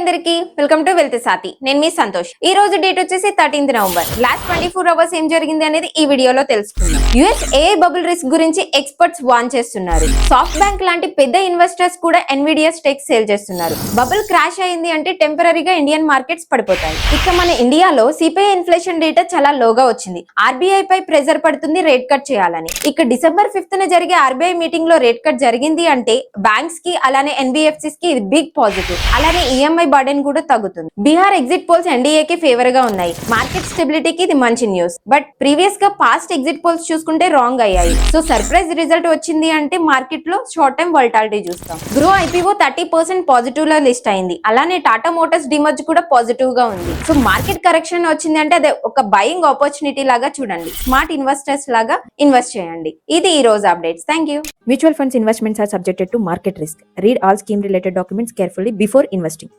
అందరికి welcome to wealth సాతి. నేను మీ సంతోష్. ఈ రోజు డేట్ వచ్చేసి 13th నవంబర్. లాస్ట్ 24 అవర్స్ ఏం జరిగింది అనేది ఈ వీడియోలో తెలుసుకుందాం. యుఎస్ ఏ బబుల్ రిస్క్ గురించి ఎక్స్పర్ట్స్ వార్న్ చేస్తున్నారు. సాఫ్ట్ బ్యాంక్ లాంటి పెద్ద ఇన్వెస్టర్స్ కూడా ఎన్విడియా స్టేక్ సేల్ చేస్తున్నారు. బబుల్ క్రాష్ అయింది అంటే టెంపరరీగా ఇండియన్ మార్కెట్స్ పడిపోతాయి. ఇక మన ఇండియాలో సిపిఐ ఇన్ఫ్లేషన్ డేటా చాలా లోగా వచ్చింది. ఆర్బీఐ పై ప్రెజర్ పడుతుంది రేట్ కట్ చేయాలని. ఇక డిసెంబర్ 5th జరిగే ఆర్బీఐ మీటింగ్ లో రేట్ కట్ జరిగింది అంటే బ్యాంక్స్ కి అలానే ఎన్బిఎఫ్సిస్ కి ఇది బిగ్ పాజిటివ్. అలానే ఈఎంఐ బర్డెన్ కూడా తగ్గుతుంది. బీహార్ ఎగ్జిట్ పోల్స్ ఎన్డీఏకి ఫేవర్ గా ఉన్నాయి. మార్కెట్ స్టెబిలిటీకి ఇది మంచి న్యూస్. బట్ ప్రీవియస్ గా పాస్ట్ ఎగ్జిట్ పోల్స్ చూసుకుంటే రాంగ్ అయ్యాయి. సో సర్ప్రైజ్ రిజల్ట్ వచ్చింది అంటే మార్కెట్ లో షార్ట్ టైం వోల్టాలిటీ చూస్తాం. గ్రో ఐపీఓ 30% పాజిటివ్ లో లిస్ట్ అయింది. అలానే టాటా మోటార్స్ డిమర్జ్ కూడా పాజిటివ్ గా ఉంది. సో మార్కెట్ కరెక్షన్ వచ్చింది అంటే అదే ఒక బయింగ్ ఆపర్చునిటీ లాగా చూడండి. స్మార్ట్ ఇన్వెస్టర్స్ లాగా ఇన్వెస్ట్ చేయండి. ఇది ఈ రోజు updates. Thank you. Mutual funds investments are subjected to market risk. Read all scheme related documents carefully before investing.